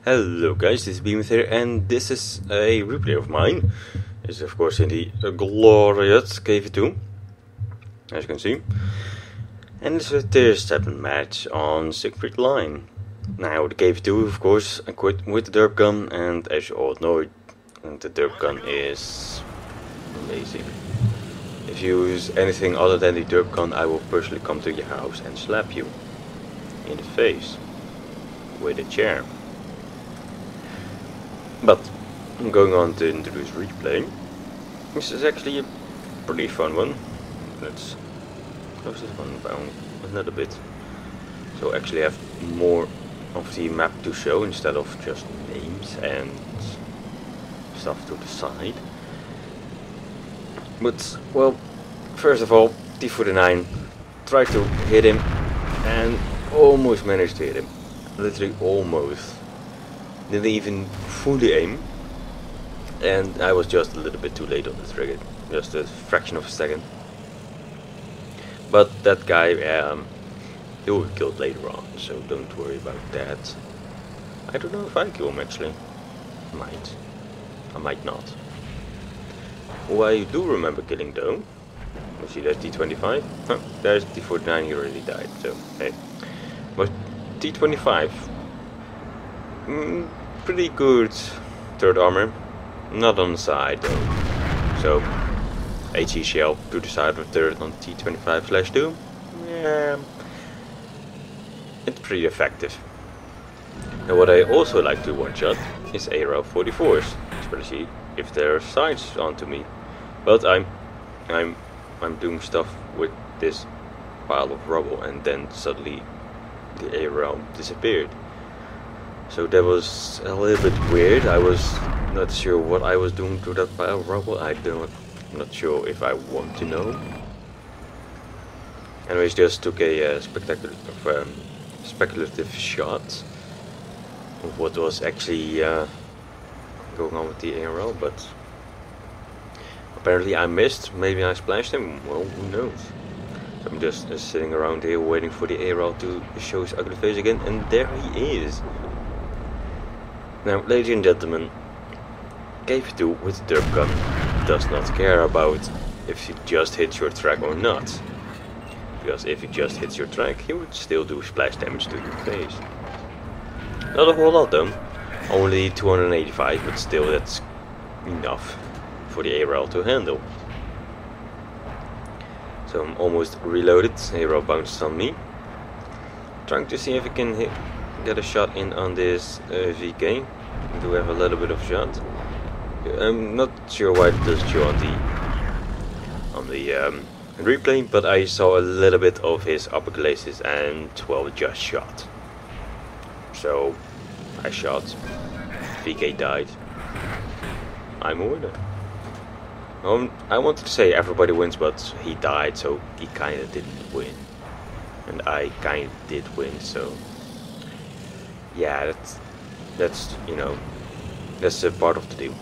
Hello guys, this is Behemoth here, and this is a replay of mine. This is of course in the glorious KV2, as you can see. And it's a tier 7 match on Siegfried Line. Now the KV2 of course equipped with the Derp gun, and as you all know, the Derp gun is amazing. If you use anything other than the Derp gun, I will personally come to your house and slap you in the face with a chair. But I'm going on to introduce replay. This is actually a pretty fun one. Let's close this one down a little bit. So actually have more of the map to show instead of just names and stuff to the side. But well, first of all, T49 tried to hit him and almost managed to hit him. Literally almost. Didn't even fully aim, and I was just a little bit too late on the trigger, just a fraction of a second. But that guy, he will be killed later on, so don't worry about that. I don't know if I kill him actually. I might not. Who I do remember killing though, you see that T25? Huh, there's T49, he already died, so hey. But T25, pretty good third armor, not on the side though. So HE shell to the side of third on T25/2. Yeah, it's pretty effective. And what I also like to one shot is ARL 44s, especially if they're sights onto me. But I'm doing stuff with this pile of rubble, and then suddenly the ARL disappeared. So that was a little bit weird. I was not sure what I was doing to that pile of rubble. I'm not sure if I want to know. Anyways, just took a speculative shot of what was actually going on with the ARL, but apparently I missed. Maybe I splashed him. Well, who knows? So I'm just sitting around here waiting for the ARL to show his ugly face again, and there he is. Now, ladies and gentlemen, KV2 with the Derp gun does not care about if he just hits your track or not. Because if he just hits your track, he would still do splash damage to your face. Not a whole lot though, only 285, but still that's enough for the ARL to handle. So I'm almost reloaded, ARL bounces on me. Trying to see if I can get a shot in on this VK. I do have a little bit of shot. I'm not sure why it does show on the replay, but I saw a little bit of his upper glacis and well, just shot. So I shot. VK died. I'm a winner. I wanted to say everybody wins, but he died, so he kinda didn't win, and I kinda did win. So yeah, that's you know, that's a part of the deal.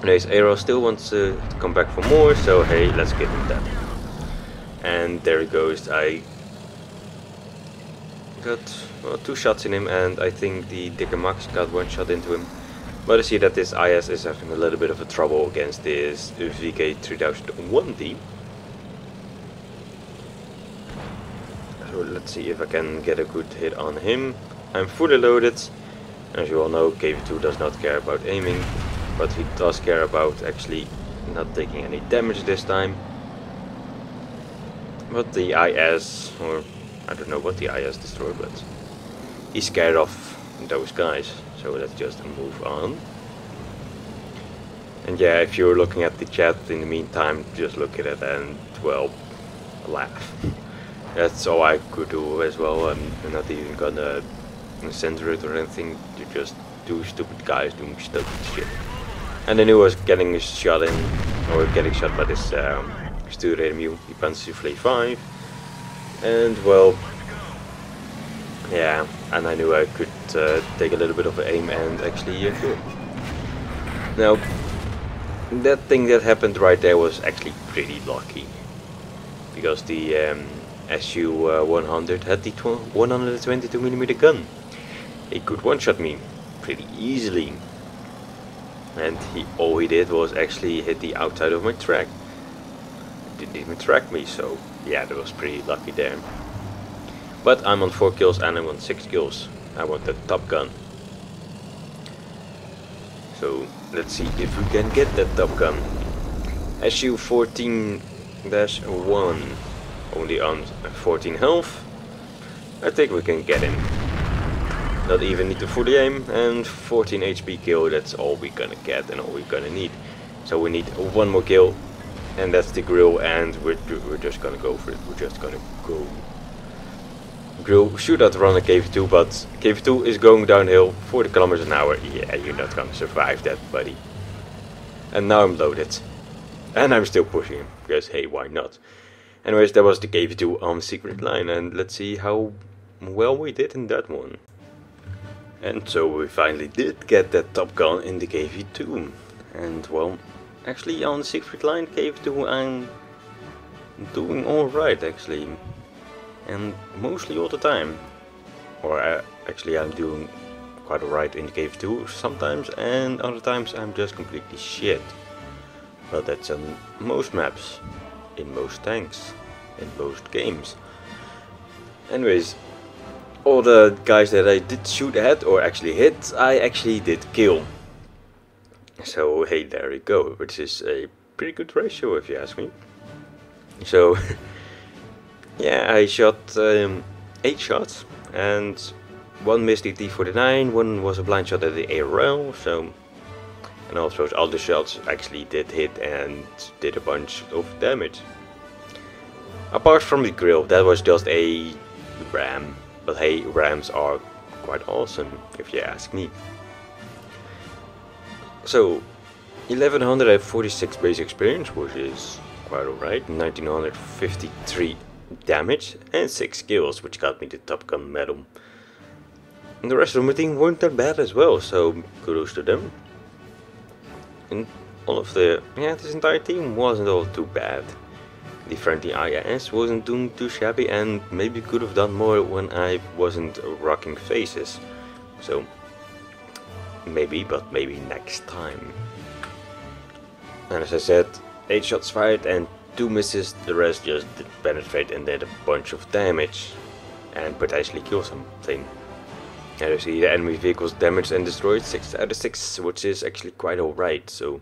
Anyways, ARL still wants to come back for more, so hey, let's give him that. And there he goes. I got well, 2 shots in him, and I think the Dicker Max got 1 shot into him. But I see that this IS is having a little bit of a trouble against this VK3001D. So let's see if I can get a good hit on him. I'm fully loaded. As you all know, KV2 does not care about aiming, but he does care about actually not taking any damage this time. But the IS, or I don't know what the IS destroyed, but he's scared of those guys, so let's just move on. And yeah, if you're looking at the chat in the meantime, just look at it and, well, laugh. That's all I could do as well. I'm not even gonna censor it or anything. You just two stupid guys doing stupid shit. And then he was getting shot in, or getting shot by this Studer Mu, the Panzer 5. And well, yeah, and I knew I could take a little bit of aim and actually kill him. Now, that thing that happened right there was actually pretty lucky, because the SU-100 had the 122mm gun. It could one-shot me pretty easily. And all he did was actually hit the outside of my track. Didn't even track me, so yeah, that was pretty lucky there. But I'm on 4 kills and I'm on 6 kills. I want the top gun. So let's see if we can get that top gun. SU 14-1, only on 14 health. I think we can get him. Not even need to full aim, and 14 HP kill, that's all we're gonna get and all we're gonna need. So we need one more kill, and that's the grill, and we're just gonna go for it. We're just gonna go. Grill should not run a KV2, but KV2 is going downhill 40 kilometers an hour. Yeah, you're not gonna survive that, buddy. And now I'm loaded. And I'm still pushing him, because hey, why not? Anyways, that was the KV2 on Secret Line, and let's see how well we did in that one. And so we finally did get that top gun in the KV2. And well, actually on the Secret Line KV2 I'm doing alright actually. And mostly all the time. Or actually I'm doing quite alright in the KV2 sometimes, and other times I'm just completely shit. But that's on most maps, in most tanks, in most games. Anyways, all the guys that I did shoot at or actually hit, I actually did kill. So hey, there we go, which is a pretty good ratio if you ask me. So yeah, I shot 8 shots, and one missed the T49, one was a blind shot at the ARL, so, and also all the shots actually did hit and did a bunch of damage. Apart from the grill, that was just a ram. But hey, rams are quite awesome, if you ask me. So, 1146 base experience, which is quite alright. 1953 damage and 6 kills, which got me the Top Gun medal. And the rest of my team weren't that bad as well, so kudos to them. And all of the, this entire team wasn't all too bad. The friendly IIS wasn't doing too shabby, and maybe could have done more when I wasn't rocking faces. So maybe, but maybe next time. And as I said, 8 shots fired and 2 misses, the rest just did penetrate and did a bunch of damage and potentially kill something. And you see the enemy vehicles damaged and destroyed 6 out of 6, which is actually quite alright. So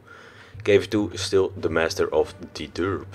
KV2 is still the master of the Derp.